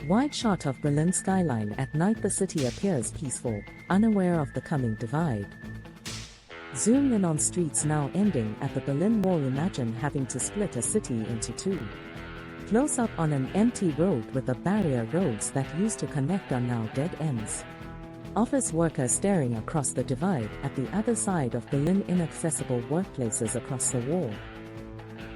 Wide shot of Berlin skyline at night. The city appears peaceful, unaware of the coming divide. Zoom in on streets now ending at the Berlin Wall. Imagine having to split a city into two. Close up on an empty road with the barrier roads that used to connect are now dead ends. Office workers staring across the divide at the other side of Berlin. Inaccessible workplaces across the wall.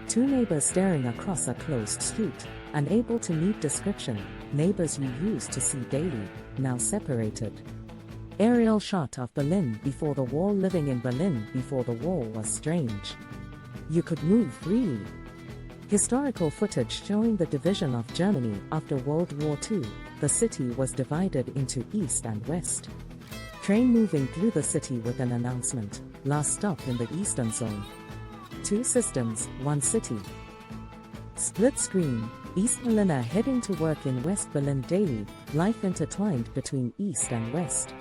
Two neighbors staring across a closed street, unable to meet description. Neighbors you used to see daily, now separated. Aerial shot of Berlin before the wall. Living in Berlin before the wall was strange. You could move freely. Historical footage showing the division of Germany after World War II. The city was divided into east and west. Train moving through the city with an announcement, last stop in the eastern zone. Two systems, one city. Split screen, East Berliner heading to work in West Berlin daily, life intertwined between East and West.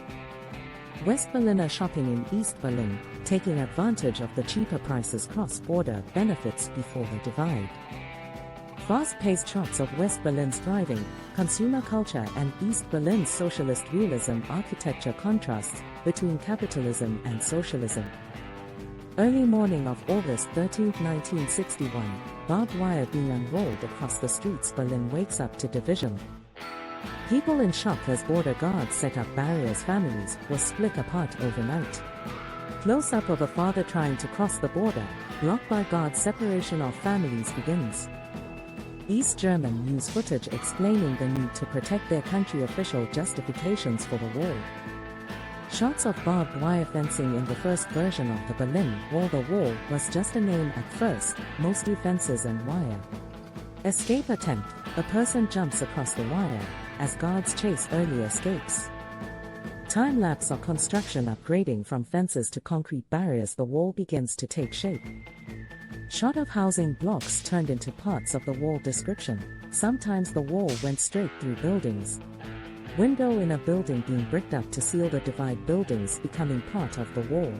West Berliner shopping in East Berlin, taking advantage of the cheaper prices. Cross-border benefits before the divide. Fast-paced shots of West Berlin's thriving consumer culture and East Berlin's socialist realism. Architecture contrasts between capitalism and socialism. Early morning of August 13, 1961, barbed wire being unrolled across the streets. Berlin wakes up to division. People in shock as border guards set up barriers. Families were split apart overnight. Close-up of a father trying to cross the border, blocked by guards. Separation of families begins. East German news footage explaining the need to protect their country. Official justifications for the wall. Shots of barbed wire fencing in the first version of the Berlin Wall. The wall was just a name at first, mostly fences and wire. Escape attempt. A person jumps across the wire as guards chase early escapes. Time-lapse of construction upgrading from fences to concrete barriers. The wall begins to take shape. Shot of housing blocks turned into parts of the wall. Description. Sometimes the wall went straight through buildings. Window in a building being bricked up to seal the divide. Buildings becoming part of the wall.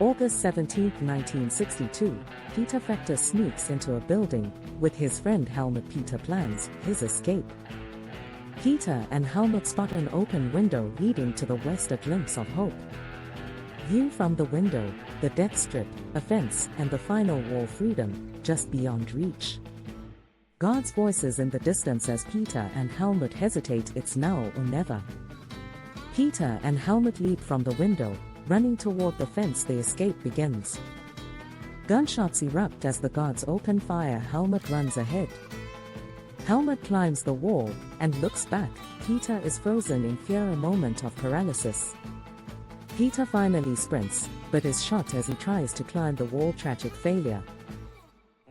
August 17, 1962, Peter Factor sneaks into a building with his friend Helmut. Peter plans his escape. Peter and Helmut spot an open window leading to the west. A glimpse of hope. View from the window, the death strip, a fence, and the final wall. Freedom, just beyond reach. Guards' voices in the distance as Peter and Helmut hesitate. It's now or never. Peter and Helmut leap from the window, running toward the fence. The escape begins. Gunshots erupt as the guards open fire. Helmut runs ahead. Helmut climbs the wall and looks back. Peter is frozen in fear. A moment of paralysis. Peter finally sprints, but is shot as he tries to climb the wall. Tragic failure.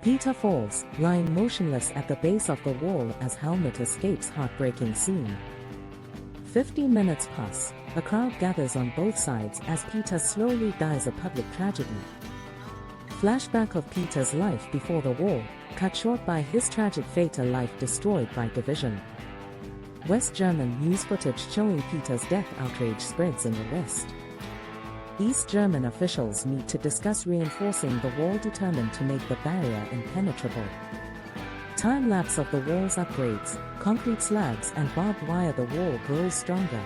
Peter falls, lying motionless at the base of the wall as Helmut escapes. Heartbreaking scene. 50 minutes pass. A crowd gathers on both sides as Peter slowly dies. A public tragedy. Flashback of Peter's life before the wall, cut short by his tragic fate. A life destroyed by division. West German news footage showing Peter's death. Outrage spreads in the West. East German officials meet to discuss reinforcing the wall, determined to make the barrier impenetrable. Time-lapse of the wall's upgrades, concrete slabs and barbed wire. The wall grows stronger.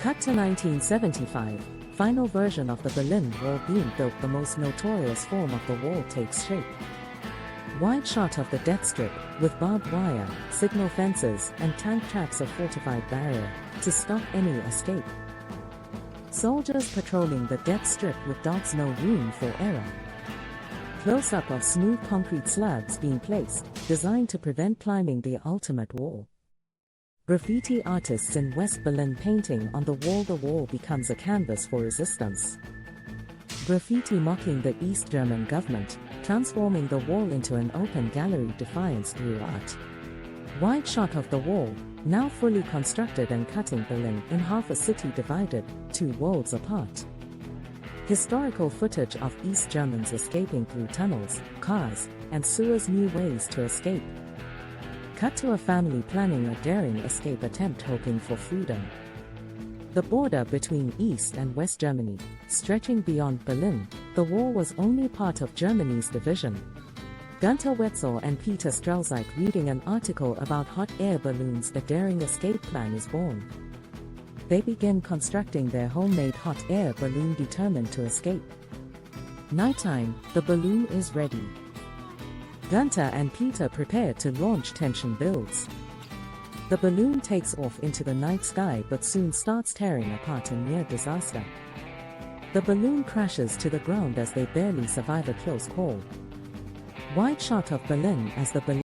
Cut to 1975, final version of the Berlin Wall being built. The most notorious form of the wall takes shape. Wide shot of the death strip, with barbed wire, signal fences, and tank traps. A fortified barrier to stop any escape. Soldiers patrolling the death strip with dogs. No room for error. Close-up of smooth concrete slabs being placed, designed to prevent climbing the ultimate wall. Graffiti artists in West Berlin painting on the wall. The wall becomes a canvas for resistance. Graffiti mocking the East German government, transforming the wall into an open gallery. Defiance through art. Wide shot of the wall, now fully constructed and cutting Berlin in half. A city divided, two worlds apart. Historical footage of East Germans escaping through tunnels, cars, and sewers. New ways to escape. Cut to a family planning a daring escape attempt, hoping for freedom. The border between East and West Germany, stretching beyond Berlin, the wall was only part of Germany's division. Gunther Wetzel and Peter Strelzyk reading an article about hot air balloons. A daring escape plan is born. They begin constructing their homemade hot air balloon determined to escape. Nighttime, the balloon is ready. Gunther and Peter prepare to launch. Tension builds. The balloon takes off into the night sky but soon starts tearing apart in near disaster. The balloon crashes to the ground as they barely survive a close call. Wide shot of Berlin as the balloon